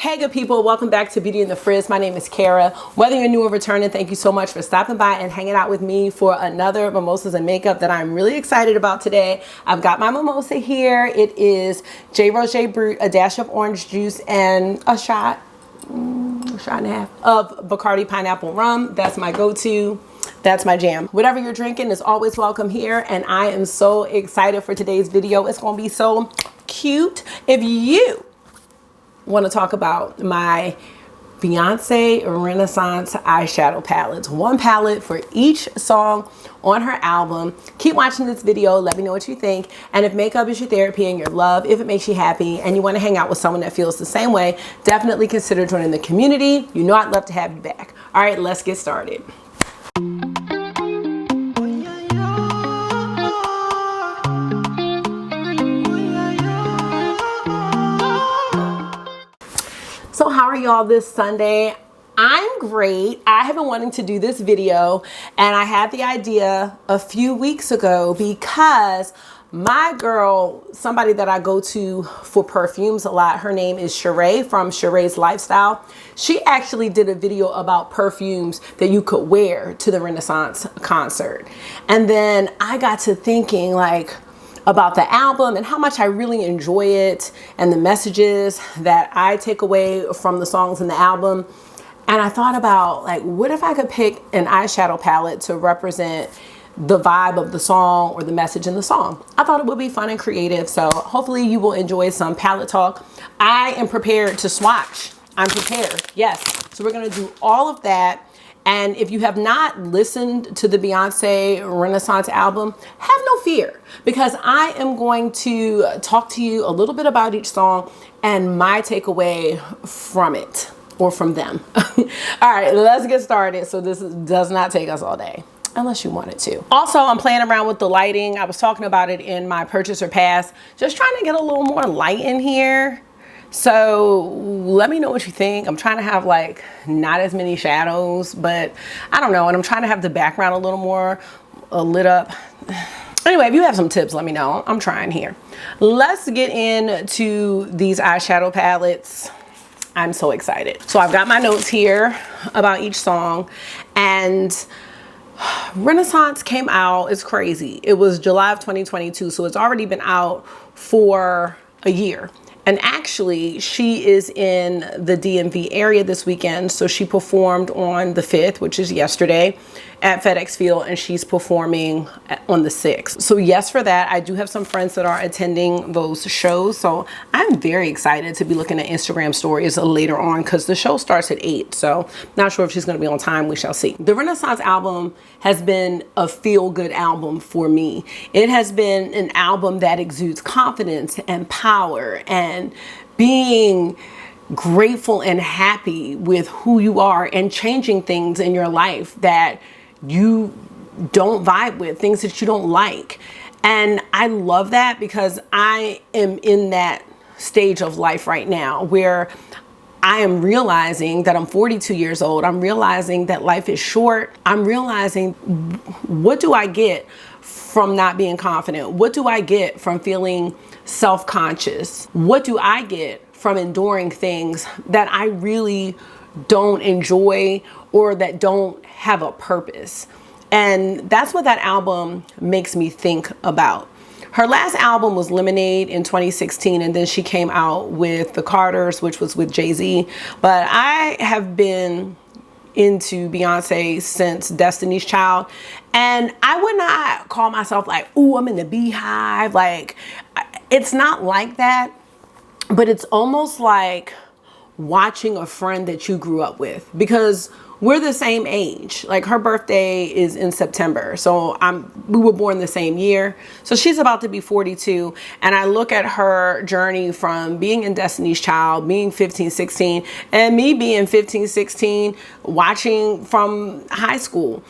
Hey good people, welcome back to Beauty in the Frizz. My name is Cara. Whether you're new or returning, thank you so much for stopping by and hanging out with me for another Mimosas and Makeup that I'm really excited about today. I've got my mimosa here. It is J. Roger Brut, a dash of orange juice, and a shot and a half of Bacardi pineapple rum. That's my go-to. That's my jam. Whatever you're drinking is always welcome here, and I am so excited for today's video. It's gonna be so cute. If you want to talk about my Beyoncé Renaissance eyeshadow palettes, one palette for each song on her album. Keep watching this video, let me know what you think, and if makeup is your therapy and your love, if it makes you happy and you want to hang out with someone that feels the same way, definitely consider joining the community. You know I'd love to have you back. All right, let's get started. So how are y'all this Sunday? I'm great. I have been wanting to do this video, and I had the idea a few weeks ago because my girl, somebody that I go to for perfumes a lot, her name is Sheree from Sheree's Lifestyle. She actually did a video about perfumes that you could wear to the Renaissance concert. And then I got to thinking about the album and how much I really enjoy it and the messages that I take away from the songs in the album. And I thought about what if I could pick an eyeshadow palette to represent the vibe of the song or the message in the song. I thought it would be fun and creative, so hopefully you will enjoy some palette talk. I am prepared to swatch. I'm prepared, yes. So we're gonna do all of that. And if you have not listened to the Beyoncé Renaissance album, have no fear, because I am going to talk to you a little bit about each song and my takeaway from it, or from them. All right, let's get started. So this does not take us all day, unless you want it to. Also, I'm playing around with the lighting. I was talking about it in my purchase or pass, just trying to get a little more light in here. So let me know what you think. I'm trying to have not as many shadows, but I don't know. And I'm trying to have the background a little more lit up. Anyway, if you have some tips, let me know. I'm trying here. Let's get into these eyeshadow palettes. I'm so excited. So I've got my notes here about each song, and Renaissance came out. It's crazy. It was July of 2022. So it's already been out for a year. And actually, she is in the DMV area this weekend. So she performed on the 5th, which is yesterday, at FedEx Field, and she's performing on the 6th. So yes, for that, I do have some friends that are attending those shows. So I'm very excited to be looking at Instagram stories later on, because the show starts at 8. So not sure if she's gonna be on time, we shall see. The Renaissance album has been a feel-good album for me. It has been an album that exudes confidence and power and being grateful and happy with who you are and changing things in your life that you don't vibe with, things that you don't like. And I love that, because I am in that stage of life right now where I am realizing that I'm 42 years old. I'm realizing that life is short. I'm realizing, what do I get from not being confident? What do I get from feeling self-conscious? What do I get from enduring things that I really don't enjoy or that don't have a purpose? And that's what that album makes me think about. Her last album was Lemonade in 2016, and then she came out with The Carters, which was with Jay-Z. But I have been into Beyonce since Destiny's Child, and I would not call myself ooh, I'm in the beehive. It's not like that, but it's almost like watching a friend that you grew up with, because we're the same age. Her birthday is in September, so we were born the same year. So she's about to be 42, and I look at her journey from being in Destiny's Child, being 15, 16, and me being 15, 16, watching from high school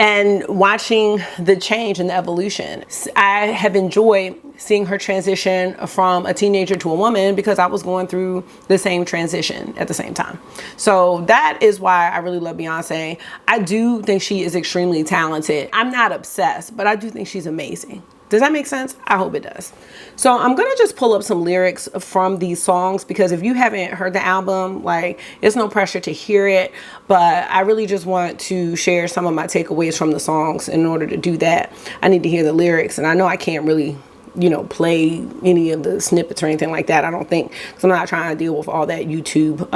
and watching the change and the evolution. I have enjoyed seeing her transition from a teenager to a woman, because I was going through the same transition at the same time. So that is why I really love Beyonce. I do think she is extremely talented. I'm not obsessed, but I do think she's amazing. Does that make sense? I hope it does. So I'm gonna just pull up some lyrics from these songs, because if you haven't heard the album, like, it's no pressure to hear it, but I really just want to share some of my takeaways from the songs. In order to do that, I need to hear the lyrics, and I know I can't really, you know, play any of the snippets or anything like that, I don't think, because I'm not trying to deal with all that YouTube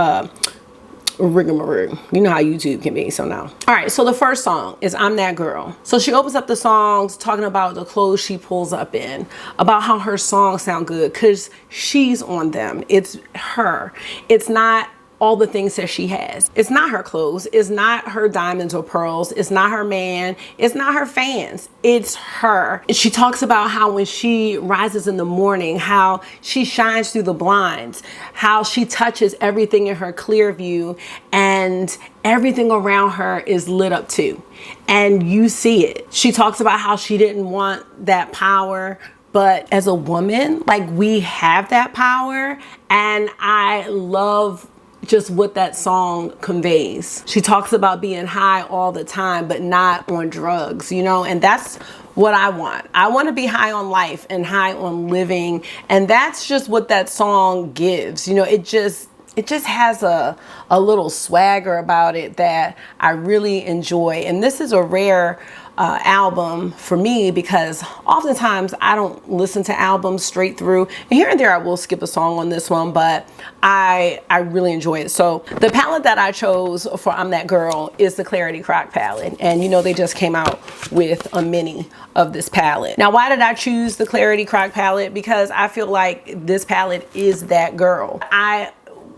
rigmarole. You know how YouTube can be. So now, all right, so the first song is I'm That Girl. So she opens up the songs talking about the clothes she pulls up in, about how her songs sound good because she's on them. It's her. It's not all the things that she has. It's not her clothes. It's not her diamonds or pearls. It's not her man. It's not her fans. It's her. And she talks about how when she rises in the morning, how she shines through the blinds, how she touches everything in her clear view, and everything around her is lit up too. And you see it. She talks about how she didn't want that power, but as a woman, like, we have that power. And I love just what that song conveys. She talks about being high all the time, but not on drugs, you know, and that's what I want. I want to be high on life and high on living. And that's just what that song gives. You know, it just has a little swagger about it that I really enjoy. And this is a rare album for me, because oftentimes I don't listen to albums straight through, and here and there I will skip a song on this one, but I really enjoy it. So the palette that I chose for I'm That Girl is the Clarity Croc palette, and you know, they just came out with a mini of this palette. Now, why did I choose the Clarity Croc palette? Because I feel like this palette is that girl. I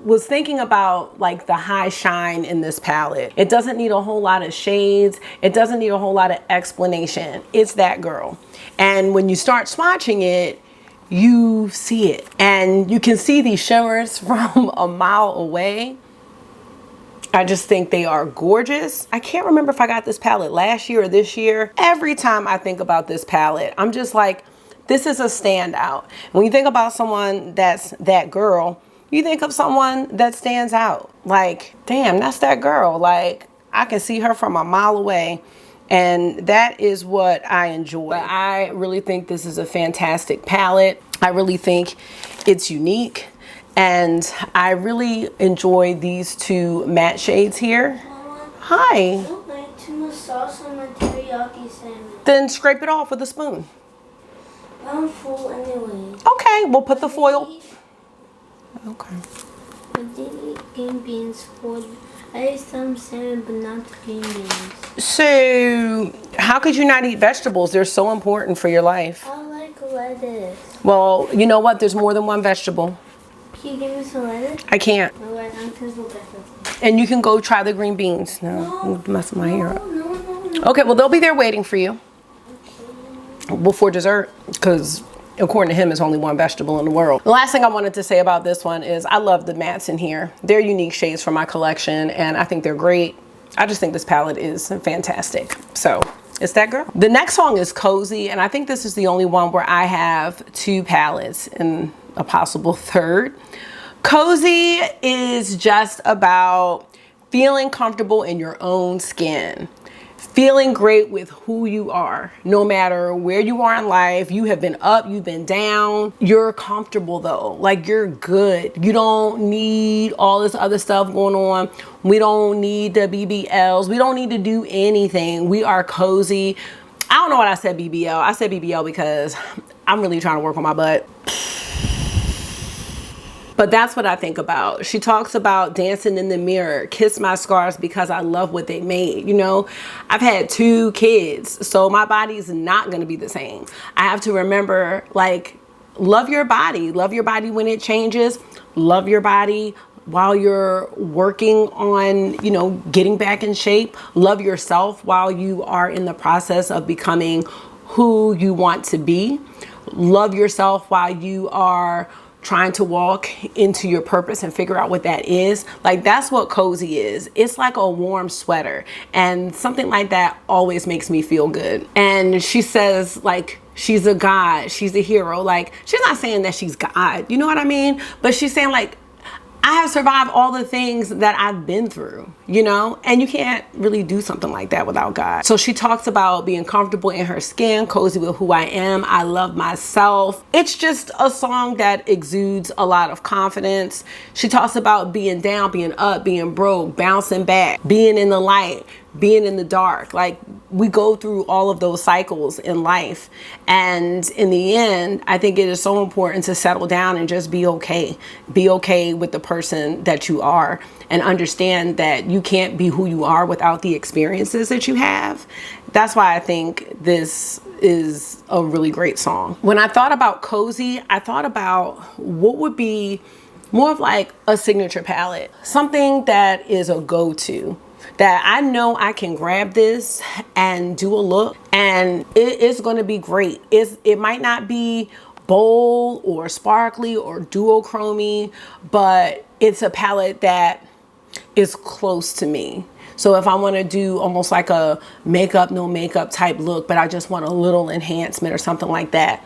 was thinking about like the high shine in this palette. It doesn't need a whole lot of shades. It doesn't need a whole lot of explanation. It's that girl. And when you start swatching it, you see it. And you can see these shimmers from a mile away. I just think they are gorgeous. I can't remember if I got this palette last year or this year. Every time I think about this palette, I'm just like, this is a standout. When you think about someone that's that girl, you think of someone that stands out. Like, damn, that's that girl. Like, I can see her from a mile away. And that is what I enjoy. But I really think this is a fantastic palette. I really think it's unique. And I really enjoy these two matte shades here. Mama, hi. I don't like too much sauce on my teriyaki sandwich. Then scrape it off with a spoon. I'm full anyway. Okay, we'll put the foil. Okay. I did eat green beans for. I ate some salmon, but not the green beans. So, how could you not eat vegetables? They're so important for your life. I like lettuce. Well, you know what? There's more than one vegetable. Can you give me some lettuce? I can't. Alright, I'm gonna go get this. And you can go try the green beans. No, I'm messing my hair up. No. Okay, well, they'll be there waiting for you before dessert, because according to him, it's only one vegetable in the world. The last thing I wanted to say about this one is I love the mattes in here. They're unique shades from my collection, and I think they're great. I just think this palette is fantastic. So it's that girl. The next song is Cozy, and I think this is the only one where I have two palettes and a possible third. Cozy is just about feeling comfortable in your own skin. Feeling great with who you are, no matter where you are in life. You have been up, you've been down. You're comfortable though, like you're good. You don't need all this other stuff going on. We don't need the BBLs. We don't need to do anything. We are cozy. I don't know what I said BBL. I said BBL because I'm really trying to work on my butt. But that's what I think about. She talks about dancing in the mirror, kiss my scars because I love what they made. You know, I've had 2 kids, so my body's not gonna be the same. I have to remember, like, love your body. Love your body when it changes. Love your body while you're working on, you know, getting back in shape. Love yourself while you are in the process of becoming who you want to be. Love yourself while you are trying to walk into your purpose and figure out what that is. Like, that's what cozy is. It's like a warm sweater, and something like that always makes me feel good. And she says, like, she's a god, she's a hero. Like, she's not saying that she's God, you know what I mean? But she's saying, like, I have survived all the things that I've been through, you know, and you can't really do something like that without God. So she talks about being comfortable in her skin, cozy with who I am. I love myself. It's just a song that exudes a lot of confidence. She talks about being down, being up, being broke, bouncing back, being in the light, being in the dark. Like, we go through all of those cycles in life, and in the end, I think it is so important to settle down and just be okay. Be okay with the person that you are, and understand that you can't be who you are without the experiences that you have. That's why I think this is a really great song. When I thought about cozy, I thought about what would be more of like a signature palette, something that is a go-to, that I know I can grab this and do a look and it is going to be great. It might not be bold or sparkly or duochrome, but it's a palette that is close to me. So if I want to do almost like a makeup, no makeup type look, but I just want a little enhancement or something like that,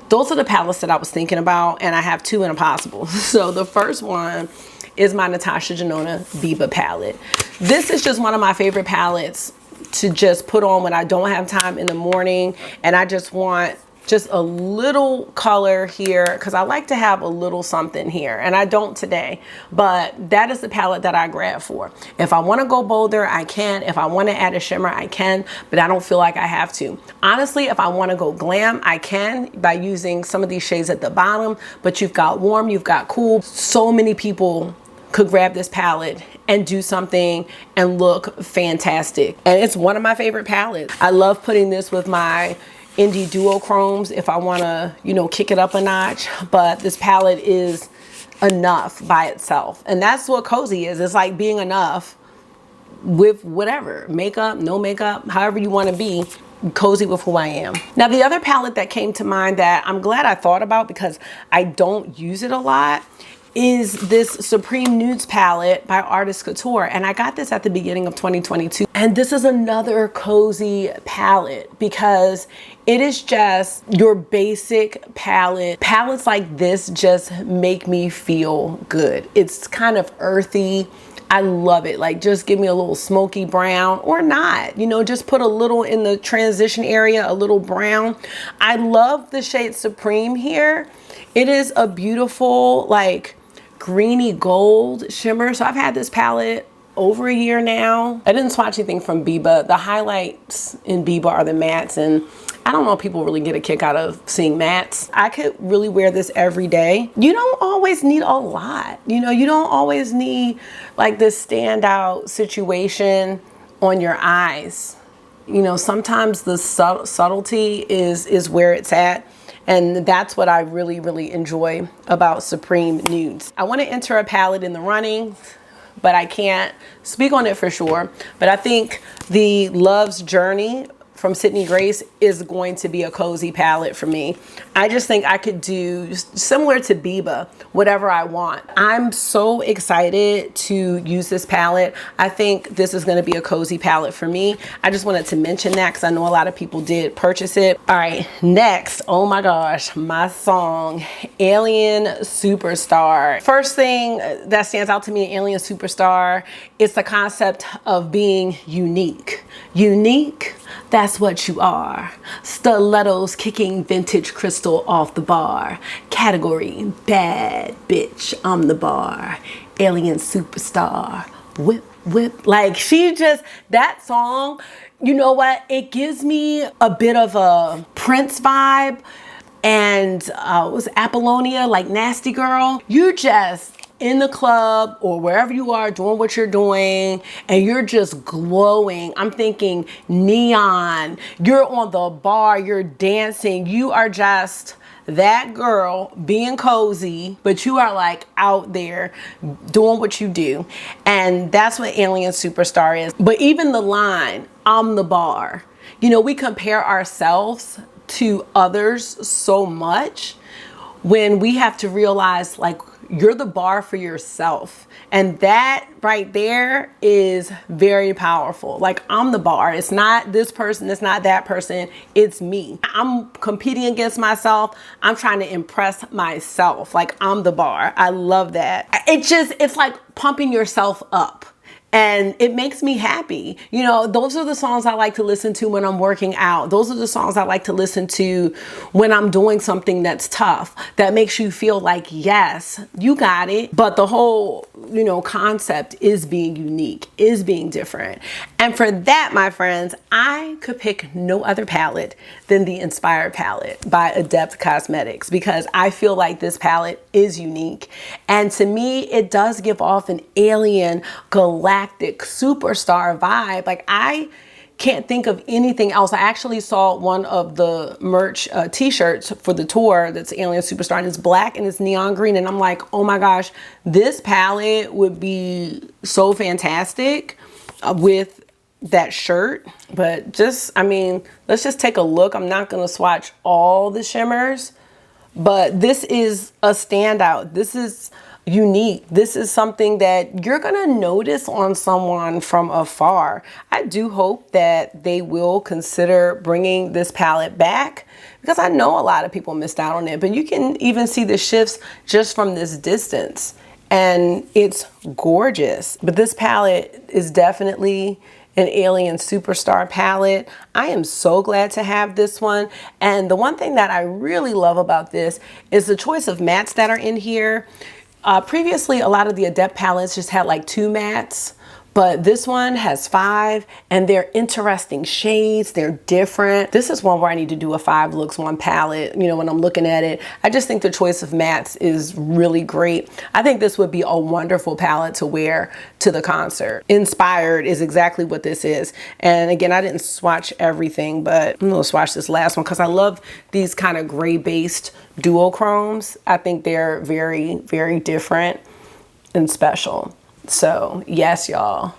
those are the palettes that I was thinking about, and I have two in a possible. So the first one is my Natasha Denona Biba palette. This is just one of my favorite palettes to just put on when I don't have time in the morning and I just want just a little color here, because I like to have a little something here, and I don't today, but that is the palette that I grab for. If I want to go bolder, I can. If I want to add a shimmer, I can, but I don't feel like I have to. Honestly, if I want to go glam, I can by using some of these shades at the bottom, but you've got warm, you've got cool. So many people could grab this palette and do something and look fantastic. And it's one of my favorite palettes. I love putting this with my indie duochromes if I want to, you know, kick it up a notch, but this palette is enough by itself. And that's what cozy is. It's like being enough with whatever, makeup, no makeup, however you want to be, cozy with who I am. Now, the other palette that came to mind that I'm glad I thought about because I don't use it a lot is this Supreme Nudes palette by Artist Couture. And I got this at the beginning of 2022. And this is another cozy palette because it is just your basic palette. Palettes like this just make me feel good. It's kind of earthy. I love it. Like, just give me a little smoky brown or not, you know, just put a little in the transition area, a little brown. I love the shade Supreme here. It is a beautiful, like, greeny gold shimmer. So I've had this palette over a year now. I didn't swatch anything from Biba. The highlights in Biba are the mattes, and I don't know if people really get a kick out of seeing mattes. I could really wear this every day. You don't always need a lot. You know, you don't always need like this standout situation on your eyes. You know, sometimes the subtlety is where it's at. And that's what I really, really enjoy about Supreme Nudes. I want to enter a palette in the running, but I can't speak on it for sure. But I think the Love's Journey from Sydney Grace is going to be a cozy palette for me. I just think I could do similar to Biba, whatever I want. I'm so excited to use this palette. I think this is going to be a cozy palette for me. I just wanted to mention that because I know a lot of people did purchase it. All right, next, oh my gosh, my song, Alien Superstar. First thing that stands out to me in Alien Superstar is the concept of being unique. Unique, that's what you are. Stilettos kicking vintage crystal off the bar. Category, bad bitch, I'm the bar. Alien Superstar, whip, whip. Like, she just, that song, you know what? It gives me a bit of a Prince vibe. And it was Apollonia, like Nasty Girl. You're just in the club or wherever you are doing what you're doing and you're just glowing. I'm thinking neon. You're on the bar, you're dancing. You are just that girl being cozy, but you are like out there doing what you do. And that's what Alien Superstar is. But even the line, I'm the bar. You know, we compare ourselves to others so much when we have to realize, like, you're the bar for yourself. And that right there is very powerful. Like, I'm the bar. It's not this person, it's not that person, it's me. I'm competing against myself. I'm trying to impress myself. Like, I'm the bar. I love that. It's like pumping yourself up. And it makes me happy. You know, those are the songs I like to listen to when I'm working out. Those are the songs I like to listen to when I'm doing something that's tough, that makes you feel like, yes, you got it. But the whole, you know, concept is being unique, is being different. And for that, my friends, I could pick no other palette than the Inspired palette by Adept Cosmetics, because I feel like this palette is unique. And to me, it does give off an alien, galactic superstar vibe. Like, I can't think of anything else. I actually saw one of the merch t-shirts for the tour that's Alien Superstar, and it's black and it's neon green, and I'm like, oh my gosh, this palette would be so fantastic with that shirt. But just, I mean, let's just take a look. I'm not gonna swatch all the shimmers, but this is a standout. This is unique. This is something that you're gonna notice on someone from afar. I do hope that they will consider bringing this palette back, because I know a lot of people missed out on it, but you can even see the shifts just from this distance, and it's gorgeous. But this palette is definitely an Alien Superstar palette. I am so glad to have this one. And the one thing that I really love about this is the choice of mattes that are in here. Previously, a lot of the Adept palettes just had like 2 mattes, but this one has 5, and they're interesting shades. They're different. This is one where I need to do a 5 looks 1 palette. You know, when I'm looking at it, I just think the choice of mattes is really great. I think this would be a wonderful palette to wear to the concert. Inspired is exactly what this is. And again, I didn't swatch everything, but I'm gonna swatch this last one because I love these kind of gray based duochromes. I think they're very, very different and special. So yes, y'all,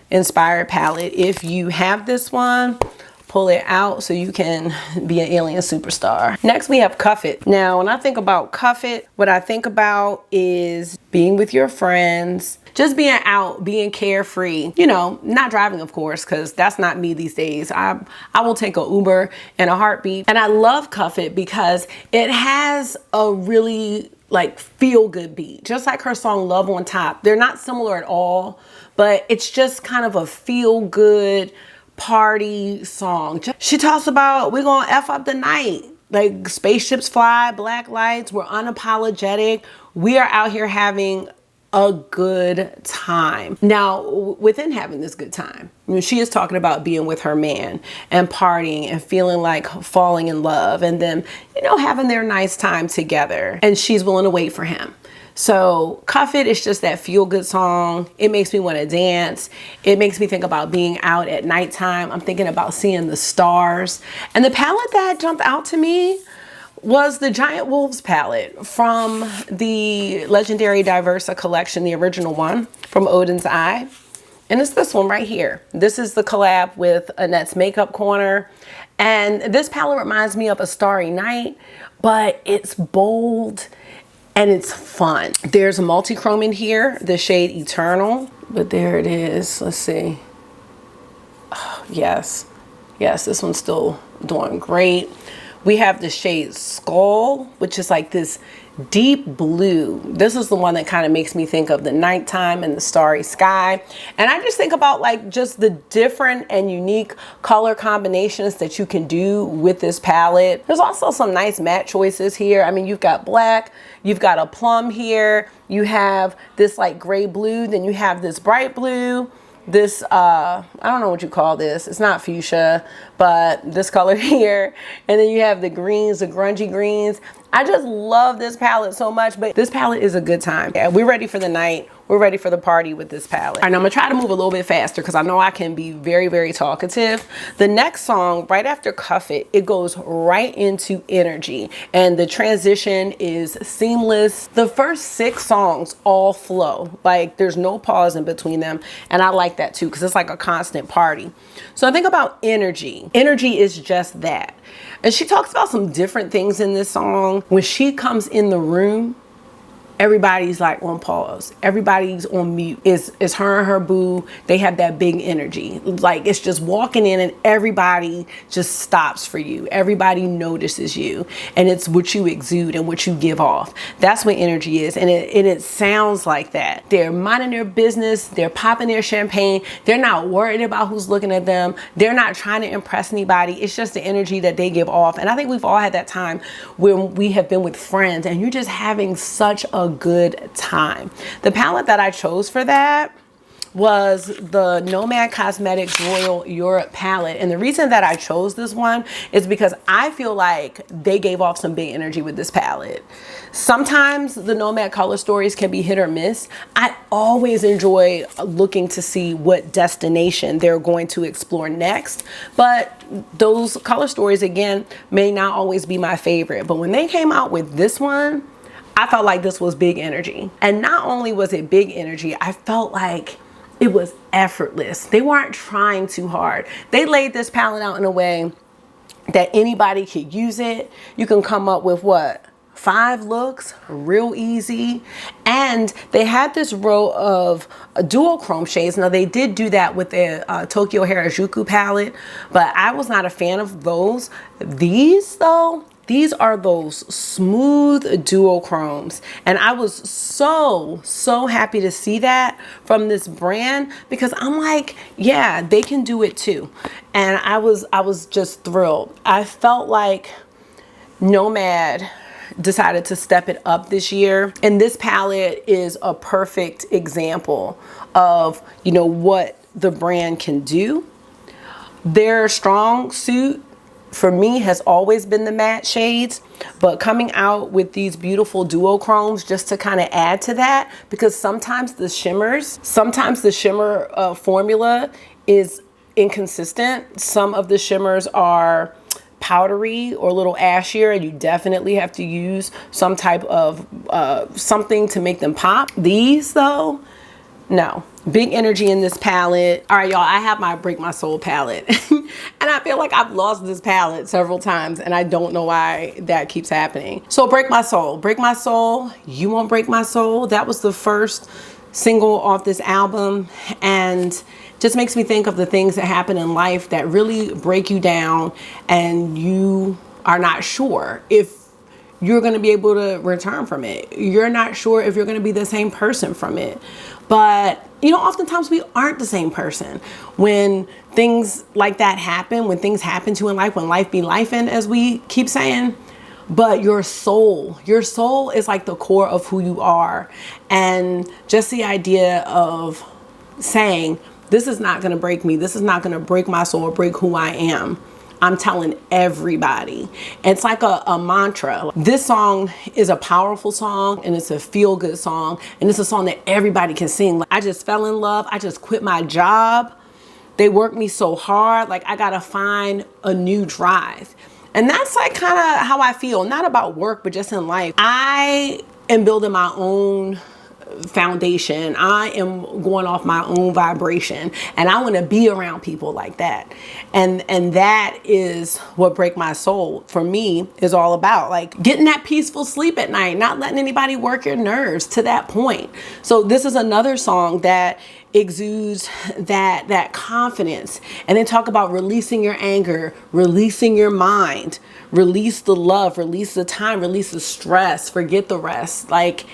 Inspired palette. If you have this one, pull it out so you can be an Alien Superstar. Next, we have Cuff It. Now, when I think about Cuff It, what I think about is being with your friends, just being out, being carefree, you know, not driving, of course, because that's not me these days. I will take a Uber in a heartbeat. And I love Cuff It because it has a really like feel good beat, just like her song Love on Top. They're not similar at all, but it's just kind of a feel good party song. She talks about, we're gonna F up the night, like spaceships fly, black lights, we're unapologetic, we are out here having a good time. Now, within having this good time, I mean, she is talking about being with her man and partying and feeling like falling in love, and then, you know, having their nice time together, and she's willing to wait for him. So Cuff It is just that feel good song. It makes me want to dance. It makes me think about being out at nighttime. I'm thinking about seeing the stars. And the palette that jumped out to me was the Giant Wolves palette from the legendary Diversa collection, the original one from Odin's Eye. And it's this one right here. This is the collab with Annette's Makeup Corner. And this palette reminds me of A Starry Night, but it's bold and it's fun. There's a multi-chrome in here, the shade Eternal, but there it is. Let's see. Oh, yes, this one's still doing great. We have the shade Skull, which is like this deep blue. This is the one that kind of makes me think of the nighttime and the starry sky. And I just think about like just the different and unique color combinations that you can do with this palette. There's also some nice matte choices here. I mean, you've got black, you've got a plum here, you have this like gray blue, then you have this bright blue, this I don't know what you call this, it's not fuchsia, but this color here, and then you have the greens, the grungy greens. I just love this palette so much, but this palette is a good time. Yeah, we're ready for the night. We're ready for the party with this palette. All right, now I'm gonna try to move a little bit faster because I know I can be very, very talkative. The next song, right after Cuff It, it goes right into Energy, and the transition is seamless. The first 6 songs all flow, like there's no pause in between them, and I like that too because it's like a constant party. So I think about Energy. Energy is just that. And she talks about some different things in this song. When she comes in the room, everybody's like on pause. Everybody's on mute. It's her and her boo. They have that big energy. Like it's just walking in and everybody just stops for you. Everybody notices you. And it's what you exude and what you give off. That's what energy is. And it sounds like that. They're minding their business. They're popping their champagne. They're not worried about who's looking at them. They're not trying to impress anybody. It's just the energy that they give off. And I think we've all had that time when we have been with friends and you're just having such a good time. The palette that I chose for that was the Nomad Cosmetics Royal Europe palette. And the reason that I chose this one is because I feel like they gave off some big energy with this palette. Sometimes the Nomad color stories can be hit or miss. I always enjoy looking to see what destination they're going to explore next, but those color stories again may not always be my favorite. But when they came out with this one, I felt like this was big energy. And not only was it big energy, I felt like it was effortless. They weren't trying too hard. They laid this palette out in a way that anybody could use it. You can come up with what? 5 looks, real easy. And they had this row of duochrome shades. Now they did do that with the Tokyo Harajuku palette, but I was not a fan of those. These though, these are those smooth duochromes. And I was so happy to see that from this brand because I'm like, yeah, they can do it too. And I was just thrilled. I felt like Nomad decided to step it up this year. And this palette is a perfect example of, you know, what the brand can do. Their strong suit for me has always been the matte shades, but coming out with these beautiful duochromes just to kind of add to that, because sometimes the shimmer formula is inconsistent. Some of the shimmers are powdery or a little ashier, and you definitely have to use some type of something to make them pop. These though, no. Big energy in this palette. All right, y'all, I have my Break My Soul palette. And I feel like I've lost this palette several times and I don't know why that keeps happening. So Break My Soul. Break My Soul, You Won't Break My Soul. That was the first single off this album and just makes me think of the things that happen in life that really break you down and you are not sure if you're going to be able to return from it. You're not sure if you're going to be the same person from it. But, you know, oftentimes we aren't the same person. When things like that happen, when things happen to you in life, when life be lifing, as we keep saying, but your soul is like the core of who you are. And just the idea of saying, this is not going to break me. This is not going to break my soul or break who I am. I'm telling everybody. It's like a mantra. This song is a powerful song and it's a feel-good song. And it's a song that everybody can sing. Like, I just fell in love. I just quit my job. They worked me so hard. Like, I gotta find a new drive. And that's like kind of how I feel. Not about work, but just in life. I am building my own foundation. I am going off my own vibration and I want to be around people like that. And that is what Break My Soul for me is all about. Like getting that peaceful sleep at night, not letting anybody work your nerves to that point. So this is another song that exudes that confidence. And then talk about releasing your anger, releasing your mind, release the love, release the time, release the stress, forget the rest. Like,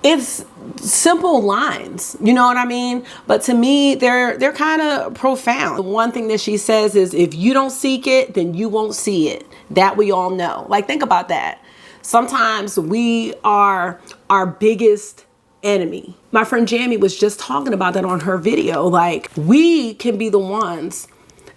it's simple lines, you know what I mean? But to me, they're kind of profound. The one thing that she says is, if you don't seek it, then you won't see it. That we all know. Like, think about that. Sometimes we are our biggest enemy. My friend Jamie was just talking about that on her video. Like, we can be the ones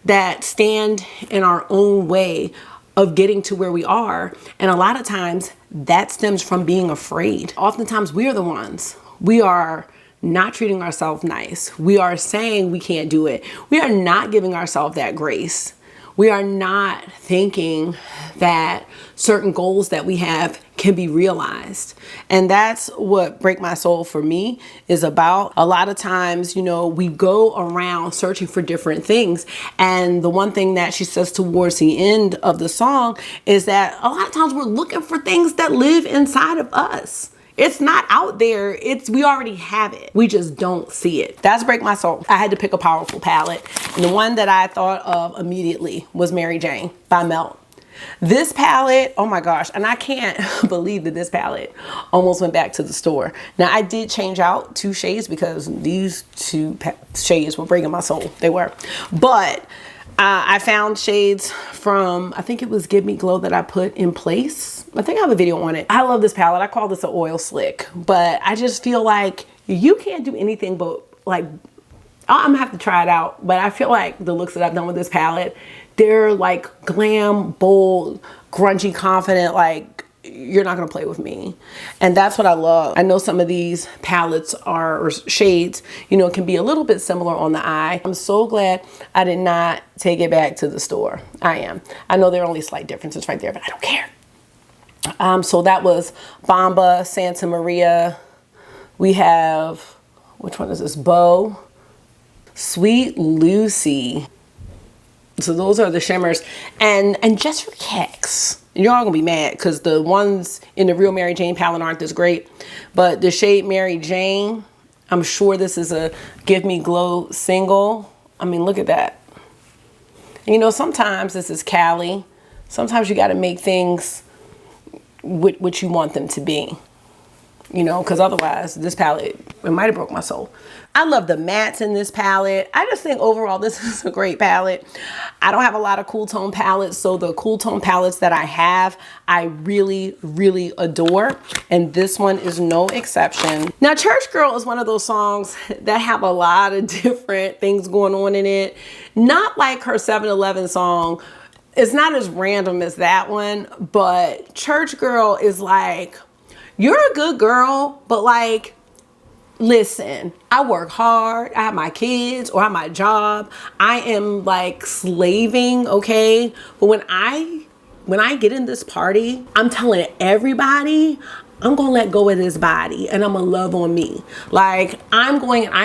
that stand in our own way of getting to where we are. And a lot of times that stems from being afraid. Oftentimes we are the ones. We are not treating ourselves nice. We are saying we can't do it. We are not giving ourselves that grace. We are not thinking that certain goals that we have can be realized. And that's what Break My Soul for me is about. A lot of times, you know, we go around searching for different things. And the one thing that she says towards the end of the song is that a lot of times we're looking for things that live inside of us. It's not out there. We already have it. We just don't see it. That's Break My Soul. I had to pick a powerful palette. And the one that I thought of immediately was Mary Jane by Melt. This palette, oh my gosh, and I can't believe that this palette almost went back to the store. Now I did change out 2 shades because these 2 shades were breaking my soul. They were. But I found shades from, I think it was Give Me Glow that I put in place. I think I have a video on it. I love this palette. I call this an oil slick, but I just feel like you can't do anything but like, I'm gonna have to try it out, but I feel like the looks that I've done with this palette, they're like glam, bold, grungy, confident, like you're not gonna play with me. And that's what I love. I know some of these palettes or shades, you know, can be a little bit similar on the eye. I'm so glad I did not take it back to the store. I am. I know there are only slight differences right there, but I don't care. So that was Bomba, Santa Maria. We have, which one is this? Bow, Sweet Lucy. So those are the shimmers. And just for kicks, you're all gonna be mad because the ones in the real Mary Jane palette aren't this great. But the shade Mary Jane, I'm sure this is a Give Me Glow single. I mean, look at that. And, you know, sometimes this is Cali. Sometimes you gotta make things what you want them to be. You know, because otherwise this palette, it might have broke my soul. I love the mattes in this palette. I just think overall this is a great palette. I don't have a lot of cool tone palettes, so the cool tone palettes that I have, I really, really adore. And this one is no exception. Now, Church Girl is one of those songs that have a lot of different things going on in it. Not like her 7-Eleven song. It's not as random as that one, but Church Girl is like, you're a good girl, but like, listen, I work hard, I have my kids or I have my job. I am like slaving, okay? But when I get in this party, I'm telling everybody, I'm gonna let go of this body and I'm gonna love on me. Like I'm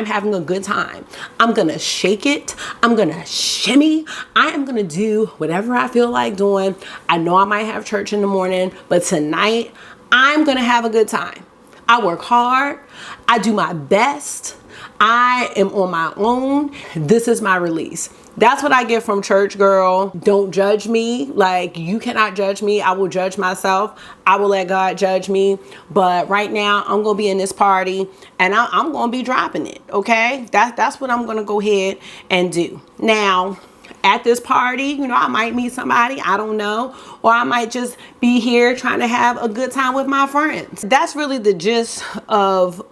having a good time. I'm gonna shake it. I'm gonna shimmy. I am gonna do whatever I feel like doing. I know I might have church in the morning, but tonight I'm gonna have a good time. I work hard. I do my best. I am on my own. This is my release. That's what I get from Church Girl. Don't judge me. Like, you cannot judge me. I will judge myself. I will let God judge me. But right now, I'm going to be in this party and I'm going to be dropping it. Okay? That's what I'm going to go ahead and do. Now, at this party, you know, I might meet somebody, I don't know, or I might just be here trying to have a good time with my friends. That's really the gist of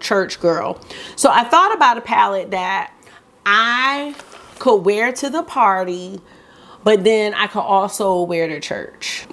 Church Girl. So I thought about a palette that I could wear to the party, but then I could also wear to church.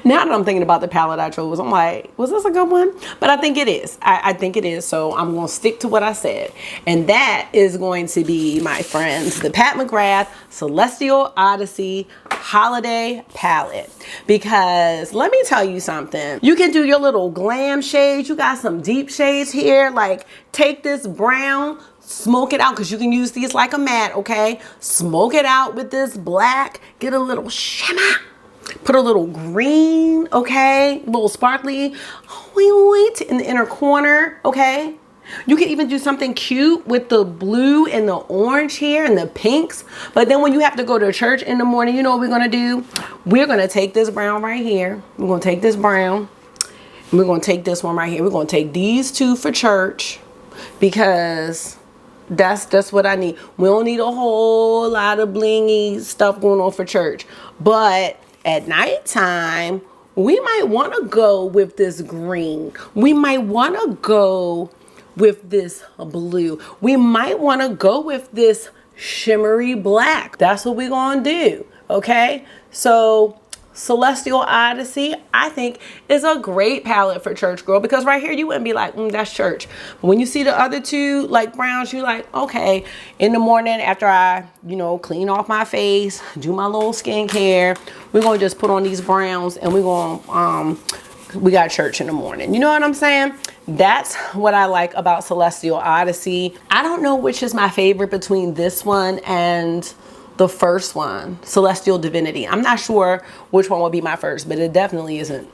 Now that I'm thinking about the palette I chose, I'm like, was this a good one? But I think it is. I think it is. So I'm going to stick to what I said. And that is going to be, my friends, the Pat McGrath Celestial Odyssey Holiday Palette. Because let me tell you something. You can do your little glam shades. You got some deep shades here. Like, take this brown, smoke it out, because you can use these like a matte, okay? Smoke it out with this black, get a little shimmer, put a little green, okay? A little sparkly, wait, in the inner corner, okay? You can even do something cute with the blue and the orange here and the pinks. But then when you have to go to church in the morning, you know what we're gonna do? We're gonna take this brown right here. We're gonna take this brown, and we're gonna take this one right here. We're gonna take these two for church, because that's what I need. We don't need a whole lot of blingy stuff going on for church. But at nighttime, we might want to go with this green. We might want to go with this blue. We might want to go with this shimmery black. That's what we're going to do. Okay? So Celestial Odyssey, I think, is a great palette for Church Girl, because right here you wouldn't be like, that's church. But when you see the other two like browns, you're like, okay, in the morning after I, you know, clean off my face, do my little skincare, we're gonna just put on these browns and we're gonna we got church in the morning. You know what I'm saying? That's what I like about Celestial Odyssey. I don't know which is my favorite between this one and the first one, Celestial Divinity. I'm not sure which one will be my first, but it definitely isn't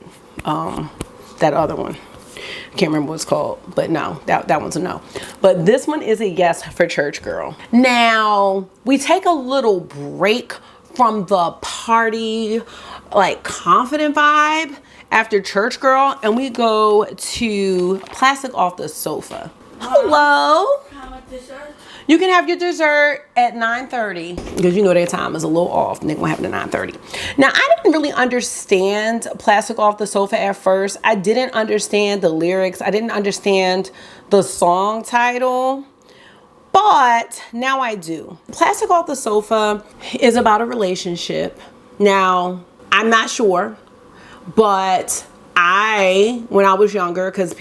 that other one. Can't remember what it's called, but no, that one's a no. But this one is a yes for church girl. Now, we take a little break from the party, like confident vibe after church girl, and we go to Plastic Off the Sofa. Hello. You can have your dessert at 9:30 because you know their time is a little off and they're gonna have it at 9:30. Now, I didn't really understand Plastic Off the Sofa at first. I didn't understand the lyrics. I didn't understand the song title, but now I do. Plastic Off the Sofa is about a relationship. Now, I'm not sure, but when I was younger, because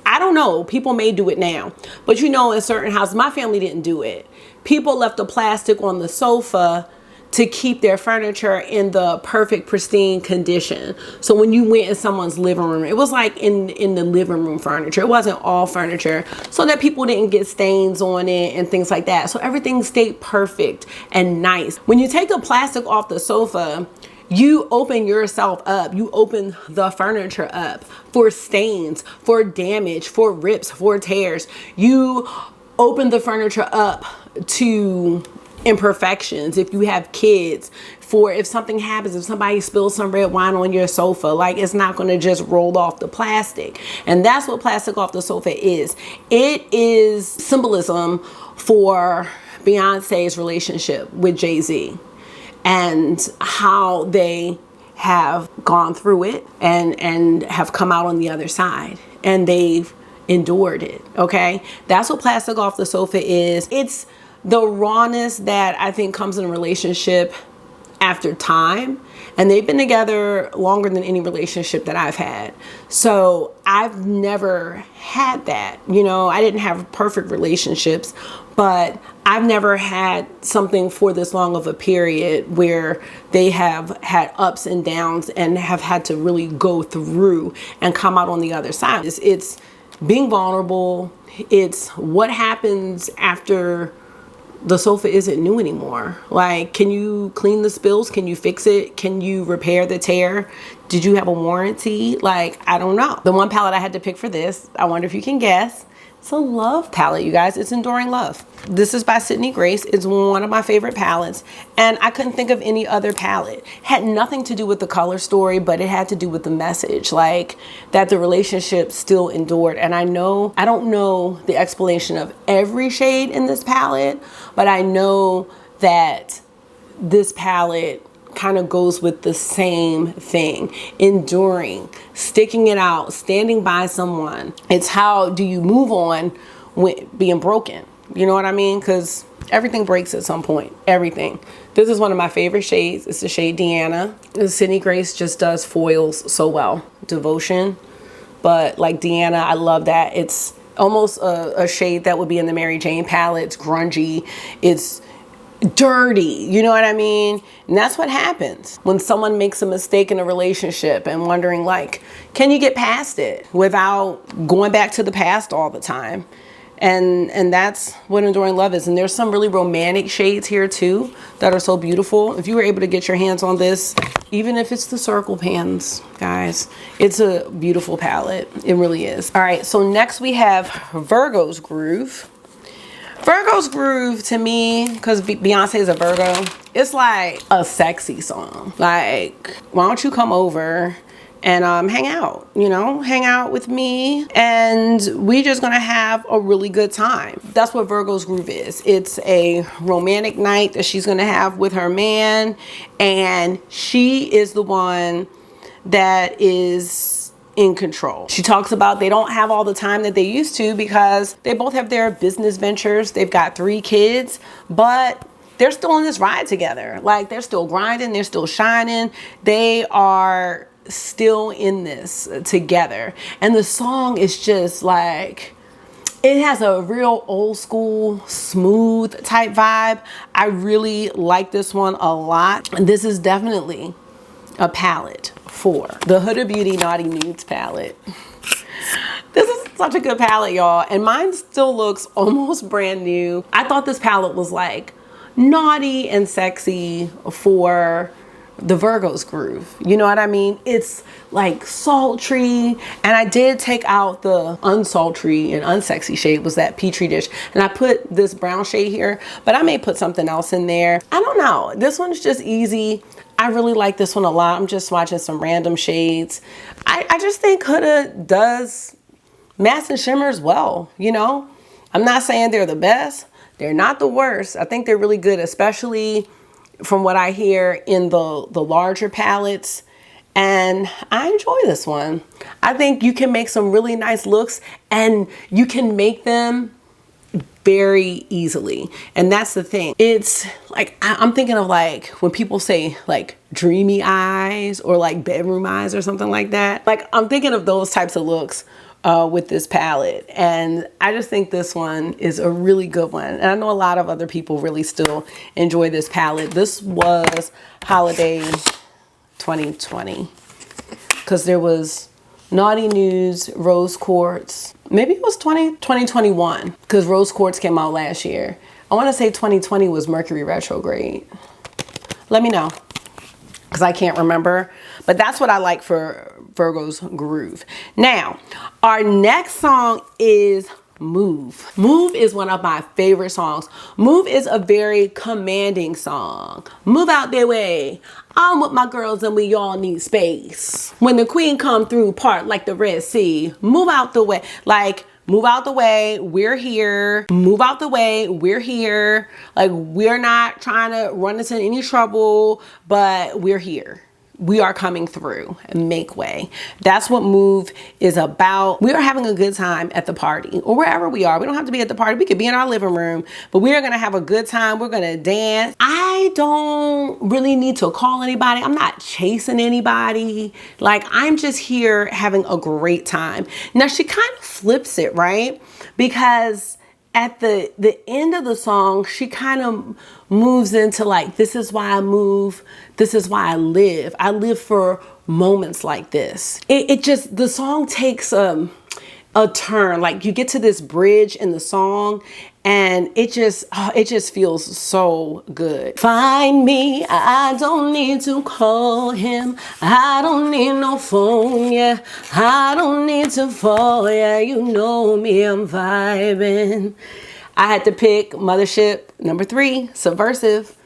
I don't know, people may do it now, but you know, in certain houses, my family didn't do it. People left the plastic on the sofa to keep their furniture in the perfect pristine condition. So when you went in someone's living room, it was like in the living room furniture. It wasn't all furniture, so that people didn't get stains on it and things like that. So everything stayed perfect and nice. When you take the plastic off the sofa, you open yourself up. You open the furniture up for stains, for damage, for rips, for tears. You open the furniture up to imperfections. If you have kids, for if something happens, if somebody spills some red wine on your sofa, like, it's not going to just roll off the plastic. And that's what Plastic Off the Sofa is. It is symbolism for Beyonce's relationship with Jay-Z, and how they have gone through it and have come out on the other side, and they've endured it. Okay, that's what Plastic Off the Sofa is. It's the rawness that I think comes in a relationship after time, and they've been together longer than any relationship that I've had. So I've never had that. You know, I didn't have perfect relationships, but I've never had something for this long of a period where they have had ups and downs and have had to really go through and come out on the other side. It's being vulnerable. It's what happens after the sofa isn't new anymore. Like, can you clean the spills? Can you fix it? Can you repair the tear? Did you have a warranty? Like, I don't know. The one palette I had to pick for this, I wonder if you can guess. It's a love palette, you guys. It's Enduring Love. This is by Sydney Grace. It's one of my favorite palettes, and I couldn't think of any other palette. Had nothing to do with the color story, but it had to do with the message, like that the relationship still endured. And I don't know the explanation of every shade in this palette, but I know that this palette kind of goes with the same thing: enduring, sticking it out, standing by someone. It's how do you move on with being broken? You know what I mean? Because everything breaks at some point. Everything. This is one of my favorite shades. It's the shade Deanna. Sydney Grace just does foils so well. Devotion, but like Deanna, I love that. It's almost a shade that would be in the Mary Jane palette. It's grungy. It's dirty, you know what I mean? And that's what happens when someone makes a mistake in a relationship and wondering, like, can you get past it without going back to the past all the time? And that's what Enduring Love is. And there's some really romantic shades here too that are so beautiful. If you were able to get your hands on this, even if it's the circle pans, guys, it's a beautiful palette. It really is. All right, so next we have Virgos Groove. Virgos Groove, to me, because Beyonce is a Virgo, it's like a sexy song. Like, why don't you come over and hang out, you know, hang out with me, and we just gonna have a really good time. That's what Virgos Groove is. It's a romantic night that she's gonna have with her man, and she is the one that is in control. She talks about they don't have all the time that they used to because they both have their business ventures. They've got 3 kids, but they're still on this ride together. Like, they're still grinding, they're still shining. They are still in this together. And the song is just like, it has a real old school, smooth type vibe. I really like this one a lot. And this is definitely a palette for the Huda Beauty Naughty Nudes palette. This is such a good palette, y'all. And mine still looks almost brand new. I thought this palette was like naughty and sexy for the Virgos Groove. You know what I mean? It's like sultry, and I did take out the unsultry and unsexy shade, was that Petri dish, and I put this brown shade here, but I may put something else in there. I don't know. This one's just easy. I really like this one a lot. I'm just swatching some random shades. I just think Huda does mattes and shimmers well, you know? I'm not saying they're the best. They're not the worst. I think they're really good, especially from what I hear in the larger palettes. And I enjoy this one. I think you can make some really nice looks, and you can make them very easily. And that's the thing. It's like, I'm thinking of like when people say like dreamy eyes or like bedroom eyes or something like that. Like, I'm thinking of those types of looks with this palette. And I just think this one is a really good one. And I know a lot of other people really still enjoy this palette. This was holiday 2020, because there was Naughty Nudes, Rose Quartz. Maybe it was 2021, because Rose Quartz came out last year. I want to say 2020 was Mercury retrograde. Let me know, because I can't remember. But that's what I like for Virgos Groove. Now, our next song is Move. Move is one of my favorite songs. Move is a very commanding song. Move out their way. I'm with my girls and we all need space. When the queen come through, part like the Red Sea. Move out the way. Like, move out the way, we're here. Move out the way, we're here. Like, we're not trying to run into any trouble, but we're here. We are coming through and make way. That's what Move is about. We are having a good time at the party, or wherever we are. We don't have to be at the party. We could be in our living room, but we are gonna have a good time. We're gonna dance. I don't really need to call anybody. I'm not chasing anybody. Like, I'm just here having a great time. Now, she kind of flips it, right? Because at the end of the song, she kind of moves into like, this is why I move. This is why I live. I live for moments like this. It just, the song takes a turn. Like, you get to this bridge in the song, and it just feels so good. Find me, I don't need to call him. I don't need no phone, yeah. I don't need to fall, yeah. You know me, I'm vibing. I had to pick Mothership number 3, Subversive.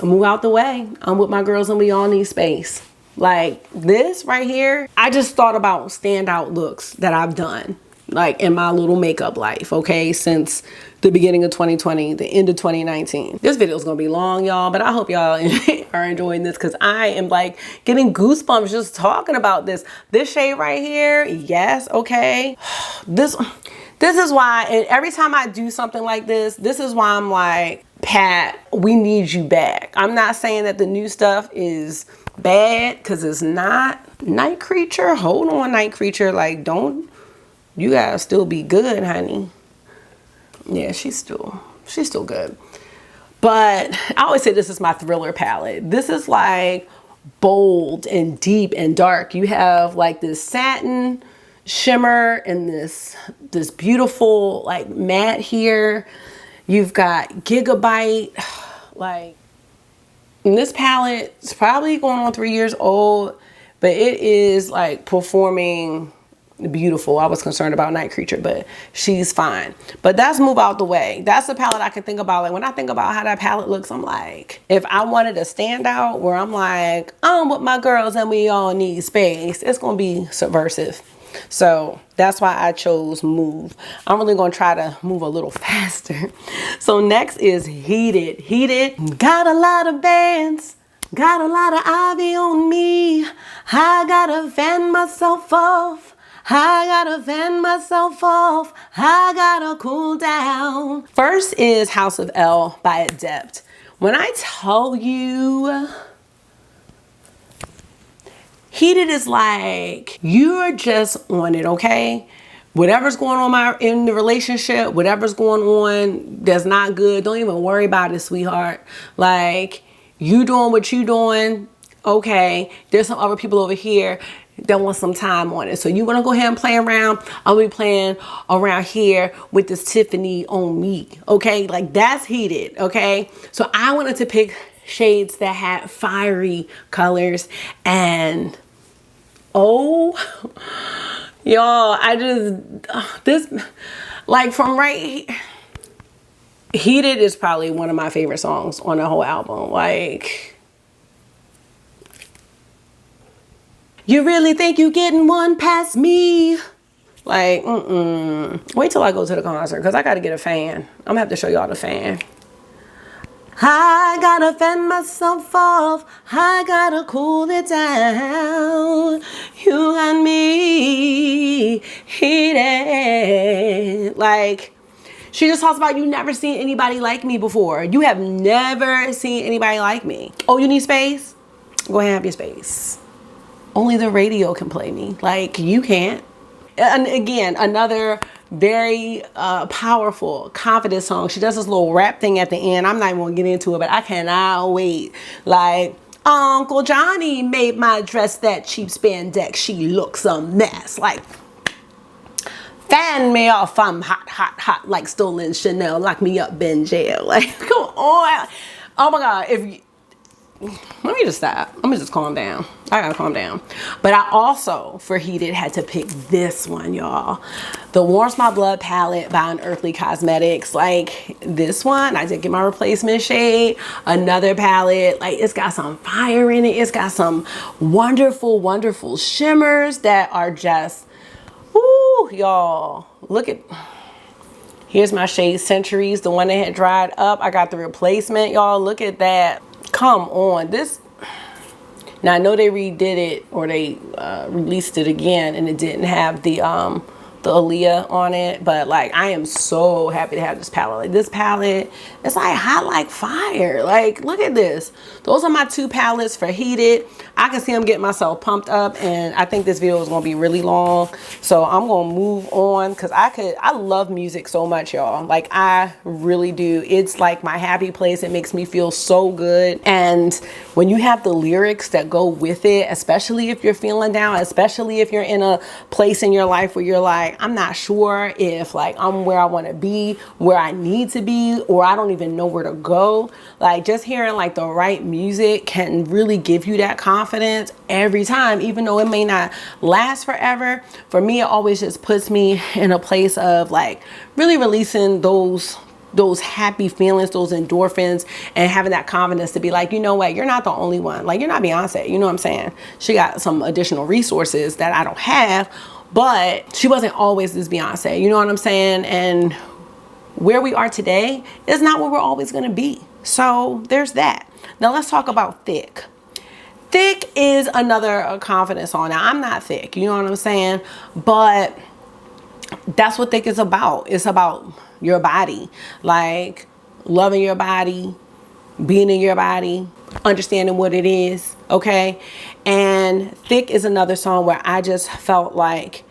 Move out the way. I'm with my girls and we all need space. Like, this right here, I just thought about standout looks that I've done, like, in my little makeup life, okay, since the beginning of 2020, the end of 2019. This video is gonna be long, y'all, but I hope y'all are enjoying this, because I am like getting goosebumps just talking about this. This shade right here, yes, okay. This is why, and every time I do something like this is why I'm like, Pat, we need you back. I'm not saying that the new stuff is bad, because it's not. Night Creature, hold on, Night Creature, like, don't, you gotta still be good, honey. Yeah, she's still good. But I always say this is my thriller palette. This is like bold and deep and dark. You have like this satin shimmer and this beautiful like matte here. You've got Gigabyte. Like, and this palette is probably going on 3 years old, but it is like performing beautiful. I was concerned about Night Creature, but she's fine. But that's Move Out the Way. That's the palette I can think about. Like, when I think about how that palette looks, I'm like, if I wanted a standout where I'm like, I'm with my girls and we all need space, it's gonna be Subversive. So that's why I chose Move. I'm really gonna try to move a little faster. So next is Heated. Heated, got a lot of bands, got a lot of ivy on me. I gotta fan myself off. I gotta fan myself off. I gotta cool down. First is House of L by Adept. When I tell you, Heated is like, you're just on it, okay? Whatever's going on in the relationship, whatever's going on that's not good, don't even worry about it, sweetheart. Like, you doing what you doing, okay? There's some other people over here that want some time on it. So you want to go ahead and play around? I'll be playing around here with this Tiffany on me, okay? Like, that's Heated, okay? So I wanted to pick shades that had fiery colors. And oh, y'all, I just, this, like from right, Heated is probably one of my favorite songs on the whole album. Like, you really think you getting one past me? Like, wait till I go to the concert, because I got to get a fan. I'm going to have to show y'all the fan. I gotta fend myself off. I gotta cool it down. You got me heated. Like, she just talks about, you never seen anybody like me before. You have never seen anybody like me. Oh, you need space? Go ahead and have your space. Only the radio can play me. Like, you can't. And again, another very powerful, confident song. She does this little rap thing at the end. I'm not even gonna get into it, but I cannot wait. Like, Uncle Johnny made my dress that cheap spandex. She looks a mess. Like, fan me off. I'm hot, hot, hot like stolen Chanel. Lock me up, in jail. Like, come on. Oh my God. Let me just stop. Let me just calm down. I gotta calm down. But I also, for Heated, had to pick this one, y'all. The Warms My Blood palette by Unearthly Cosmetics. Like, this one, I did get my replacement shade. Another palette. Like, it's got some fire in it. It's got some wonderful, wonderful shimmers that are just, ooh, y'all. Look at, here's my shade Centuries, the one that had dried up. I got the replacement, y'all. Look at that. Come on, this, now I know they redid it, or they released it again, and it didn't have the Aaliyah on it, but like, I am so happy to have this palette. Like, this palette, it's like hot like fire. Like, look at this. Those are my two palettes for Heated. I can see I'm getting myself pumped up, and I think this video is gonna be really long, so I'm gonna move on, because I love music so much, y'all. Like, I really do. It's like my happy place. It makes me feel so good. And when you have the lyrics that go with it, especially if you're feeling down, especially if you're in a place in your life where you're like, I'm not sure if like I'm where I want to be, where I need to be, or I don't even know where to go. Like, just hearing like the right music can really give you that confidence every time, even though it may not last forever. For me, it always just puts me in a place of like really releasing those happy feelings, those endorphins, and having that confidence to be like, you know what, you're not the only one. Like, you're not Beyonce, you know what I'm saying? She got some additional resources that I don't have, but she wasn't always this Beyonce, you know what I'm saying? And where we are today is not where we're always gonna be. So there's that. Now let's talk about Thick. Thick is another confidence song. Now, I'm not thick, you know what I'm saying? But that's what Thick is about. It's about your body, like loving your body, being in your body, understanding what it is, okay? And Thick is another song where I just felt like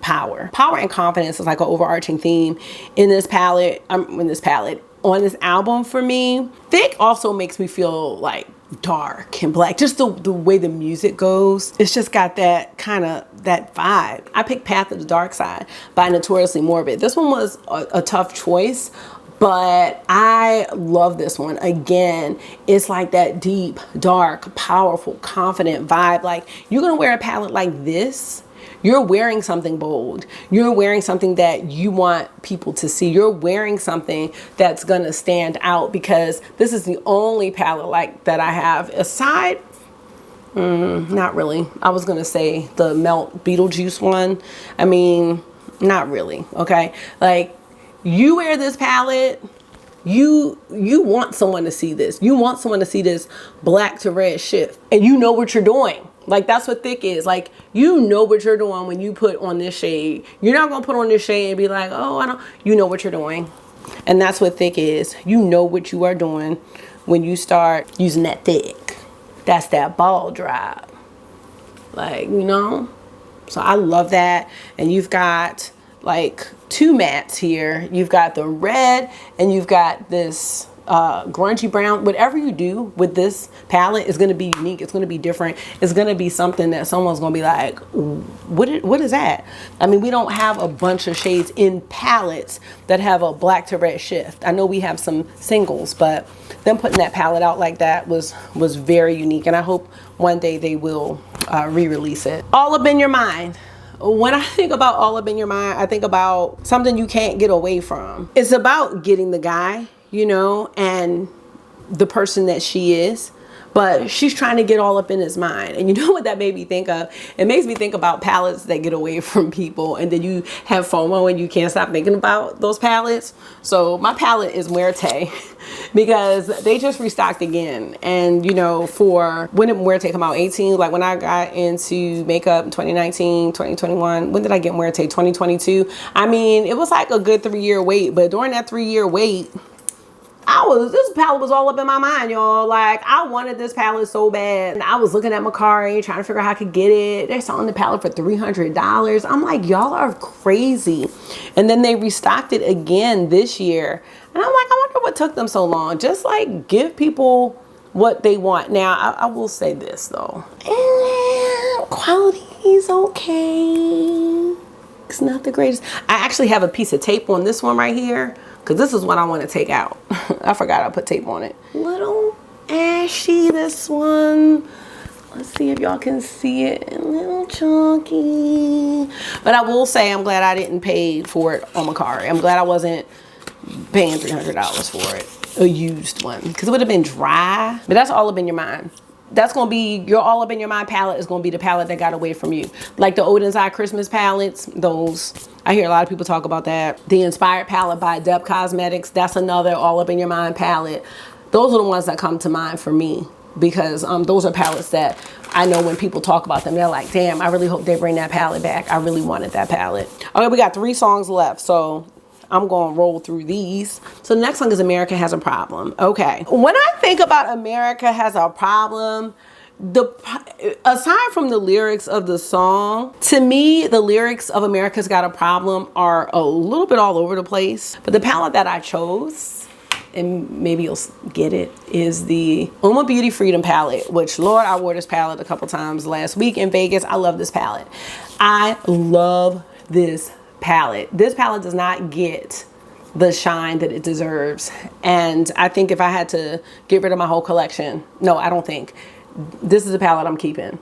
power and confidence is like an overarching theme in this palette, on this album for me. Thick also makes me feel like dark and black, just the way the music goes. It's just got that kind of that vibe. I picked Path of the Dark Side by Notoriously Morbid. This one was a tough choice, but I love this one. Again, it's like that deep, dark, powerful, confident vibe. Like, you're gonna wear a palette like this, you're wearing something bold. You're wearing something that you want people to see. You're wearing something that's gonna stand out, because this is the only palette like that I have, aside, not really. I was gonna say the Melt Beetlejuice one. I mean, not really, okay? Like, you wear this palette, you want someone to see this. You want someone to see this black to red shift, and you know what you're doing. Like, that's what Thick is. Like, you know what you're doing when you put on this shade. You're not gonna put on this shade and be like, oh, I don't. You know what you're doing. And that's what Thick is. You know what you are doing when you start using that Thick. That's that ball drop. Like, you know? So I love that. And you've got like two mattes here. You've got the red, and you've got this grungy brown. Whatever you do with this palette is going to be unique. It's going to be different. It's going to be something that someone's going to be like, what is that? I mean, we don't have a bunch of shades in palettes that have a black to red shift. I know we have some singles, but them putting that palette out like that was very unique. And I hope one day they will re-release it. All Up in Your Mind. When I think about All Up in Your Mind, I think about something you can't get away from. It's about getting the guy, you know, and the person that she is, but she's trying to get all up in his mind. And you know what that made me think of? It makes me think about palettes that get away from people, and then you have FOMO and you can't stop thinking about those palettes. So my palette is Muerte because they just restocked again. And you know, for when did Muerte come out? 18? Like when I got into makeup in 2019, 2021, when did I get Muerte? 2022. I mean, it was like a good 3-year wait, but during that 3-year wait, this palette was all up in my mind, y'all. Like, I wanted this palette so bad. And I was looking at Macari, trying to figure out how I could get it. They're selling the palette for $300. I'm like, y'all are crazy. And then they restocked it again this year. And I'm like, I wonder what took them so long. Just like, give people what they want. Now, I will say this, though. Quality is okay. It's not the greatest. I actually have a piece of tape on this one right here, because this is what I want to take out. I forgot I put tape on it. Little ashy, this one. Let's see if y'all can see it. A little chunky. But I will say I'm glad I didn't pay for it on Macari. I'm glad I wasn't paying $300 for it. A used one. Because it would have been dry. But that's All Up in Your Mind. That's going to be, your All Up in Your Mind palette is going to be the palette that got away from you. Like the Odin's Eye Christmas palettes, those, I hear a lot of people talk about that. The Inspired palette by Deb Cosmetics, that's another All Up in Your Mind palette. Those are the ones that come to mind for me, because those are palettes that I know when people talk about them, they're like, damn, I really hope they bring that palette back. I really wanted that palette. Okay, we got 3 songs left, so I'm going to roll through these. So the next song is America Has a Problem. Okay. When I think about America Has a Problem, aside from the lyrics of the song, to me, the lyrics of America's Got a Problem are a little bit all over the place. But the palette that I chose, and maybe you'll get it, is the Uma Beauty Freedom palette, which, Lord, I wore this palette a couple times last week in Vegas. I love this palette. I love this palette. This palette does not get the shine that it deserves. And I think if I had to get rid of my whole collection, no, I don't think. This is a palette I'm keeping.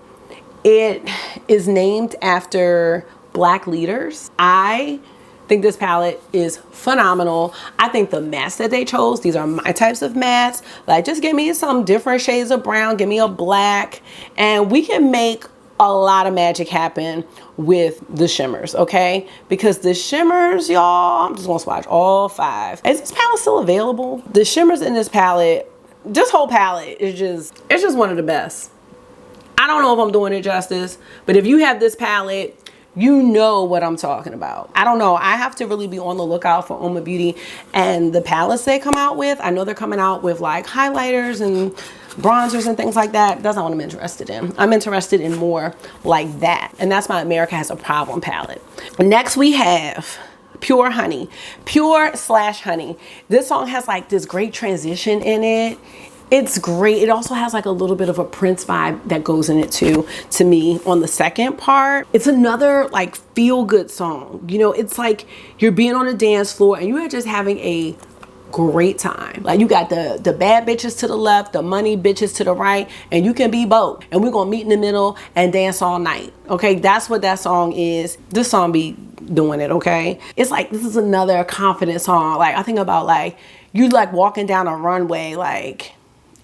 It is named after Black leaders. I think this palette is phenomenal. I think the mattes that they chose, these are my types of mattes. Like, just give me some different shades of brown, give me a black, and we can make a lot of magic happen with the shimmers, okay? Because the shimmers, y'all, I'm just gonna swatch all 5. Is this palette still available? The shimmers in this palette, this whole palette is just, it's just one of the best. I don't know if I'm doing it justice, but if you have this palette, you know what I'm talking about. I don't know. I have to really be on the lookout for Uma Beauty and the palettes they come out with. I know they're coming out with like highlighters and bronzers and things like that. That's not what I'm interested in. I'm interested in more like that. And that's my America Has a Problem palette. Next we have Pure Honey. Pure/Honey. This song has like this great transition in it. It's great. It also has like a little bit of a Prince vibe that goes in it too, to me, on the second part. It's another like feel-good song. You know, it's like you're being on a dance floor and you are just having a great time. Like, you got the bad bitches to the left, the money bitches to the right, and you can be both. And we're gonna meet in the middle and dance all night. Okay, that's what that song is. This song be doing it, okay? It's like, this is another confident song. Like, I think about like, you like walking down a runway, like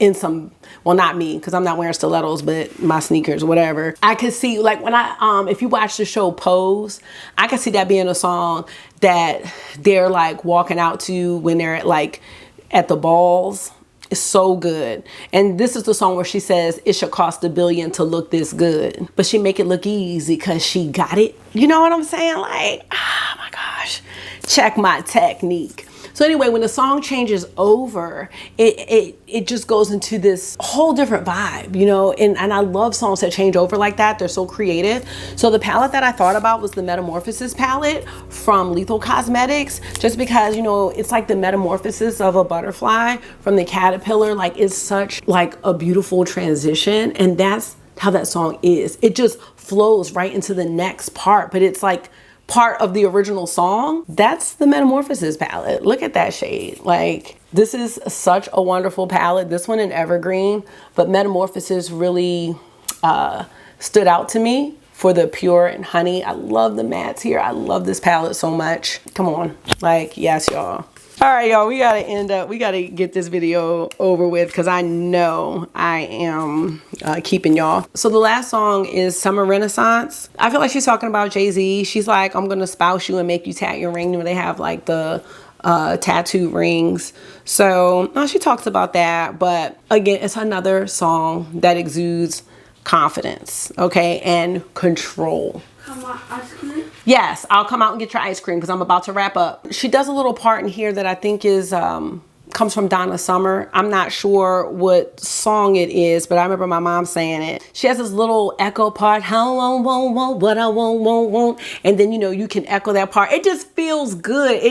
in some, well, not me, because I'm not wearing stilettos, but my sneakers, whatever. I could see, like, when I, if you watch the show Pose, I could see that being a song that they're like walking out to when they're at, like, at the balls. It's so good. And this is the song where she says, it should cost $1 billion to look this good, but she make it look easy because she got it. You know what I'm saying? Like, oh my gosh, check my technique. So anyway, when the song changes over, it just goes into this whole different vibe, you know, and I love songs that change over like that. They're so creative. So the palette that I thought about was the Metamorphosis palette from Lethal Cosmetics, just because, you know, it's like the metamorphosis of a butterfly from the caterpillar. Like, it's such like a beautiful transition, and that's how that song is. It just flows right into the next part, but it's like part of the original song. That's the Metamorphosis palette. Look at that shade. Like, this is such a wonderful palette. This one in Evergreen, but Metamorphosis really stood out to me for the pure and honey. I love the mattes here. I love this palette so much. Come on, like, yes, y'all. All right, y'all, we gotta get this video over with because I know I am keeping y'all. So the last song is Summer Renaissance. I feel like she's talking about Jay-Z. She's like, I'm gonna spouse you and make you tat your ring. You know, they have like the tattoo rings. So she talks about that, but again, it's another song that exudes confidence, okay, and control. Come on, ice cream? Yes, I'll come out and get your ice cream because I'm about to wrap up. She does a little part in here that I think is comes from Donna Summer. I'm not sure what song it is, but I remember my mom saying it. She has this little echo part, how I won't, what I won't, and then, you know, you can echo that part. It just feels good.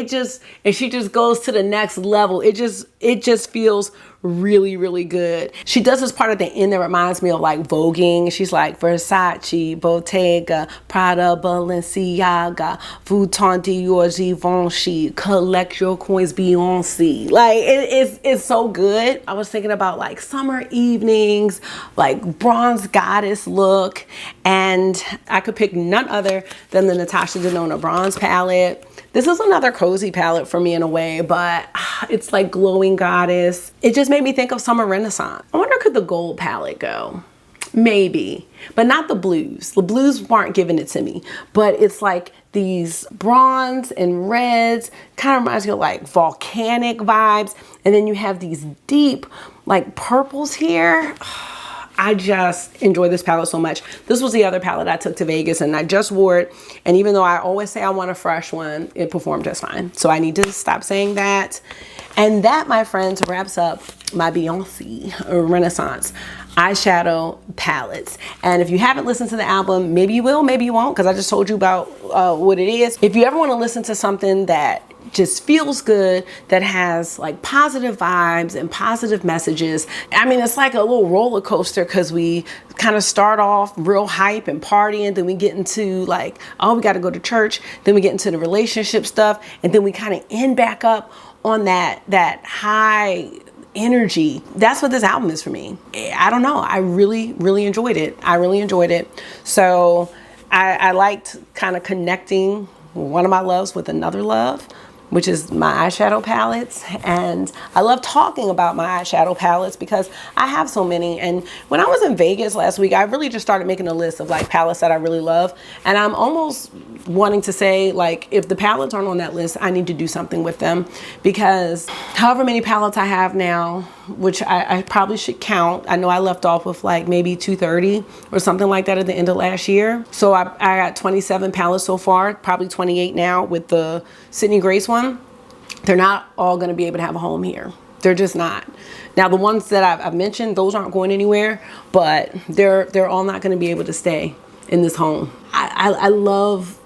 And she just goes to the next level. It just feels really, really good. She does this part at the end that reminds me of like voguing. She's like, Versace, Bottega, Prada, Balenciaga, Vuitton, Dior, Givenchy, collect your coins, Beyoncé. Like, it's so good. I was thinking about like summer evenings, like bronze goddess look, and I could pick none other than the Natasha Denona bronze palette. This is another cozy palette for me in a way, but it's like glowing goddess. It just made me think of Summer Renaissance. I wonder, could the gold palette go? Maybe, but not the blues. The blues weren't giving it to me, but it's like these bronze and reds, kind of reminds me of like volcanic vibes. And then you have these deep like purples here. I just enjoy this palette so much. This was the other palette I took to Vegas and I just wore it. And even though I always say I want a fresh one, it performed just fine. So I need to stop saying that. And that, my friends, wraps up my Beyoncé Renaissance eyeshadow palettes. And if you haven't listened to the album, maybe you will, maybe you won't, because I just told you about what it is. If you ever want to listen to something that just feels good, that has like positive vibes and positive messages. I mean, it's like a little roller coaster because we kind of start off real hype and partying, then we get into like, oh, we got to go to church, then we get into the relationship stuff, and then we kind of end back up on that high energy. That's what this album is for me. I don't know. I really, really enjoyed it. I really enjoyed it. So I liked kind of connecting one of my loves with another love, which is my eyeshadow palettes. And I love talking about my eyeshadow palettes because I have so many. And when I was in Vegas last week, I really just started making a list of like palettes that I really love. And I'm almost wanting to say, like, if the palettes aren't on that list, I need to do something with them, because however many palettes I have now, which I probably should count. I know I left off with like maybe 230 or something like that at the end of last year. So I got 27 palettes so far, probably 28 now with the Sydney Grace one. They're not all going to be able to have a home here. They're just not. Now the ones that I've mentioned, those aren't going anywhere, but they're all not going to be able to stay in this home. I love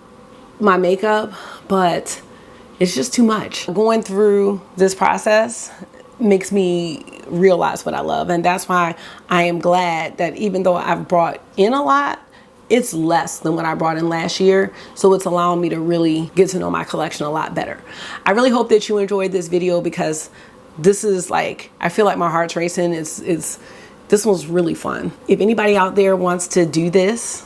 my makeup, but it's just too much. Going through this process makes me realize what I love, and that's why I am glad that even though I've brought in a lot, it's less than what I brought in last year. So it's allowing me to really get to know my collection a lot better. I really hope that you enjoyed this video, because this is like, I feel like my heart's racing. This was really fun. If anybody out there wants to do this,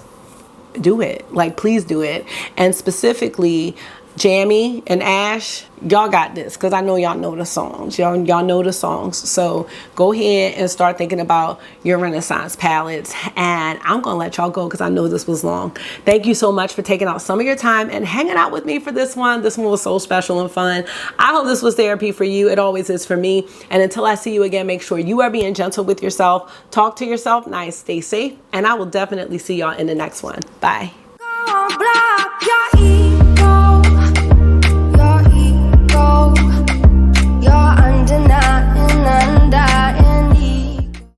do it. Like, please do it. And specifically, Jamie and Ash, y'all got this, because I know y'all know the songs. Y'all know the songs. So go ahead and start thinking about your Renaissance palettes. And I'm going to let y'all go because I know this was long. Thank you so much for taking out some of your time and hanging out with me for this one. This one was so special and fun. I hope this was therapy for you. It always is for me. And until I see you again, make sure you are being gentle with yourself. Talk to yourself nice. Stay safe. And I will definitely see y'all in the next one. Bye.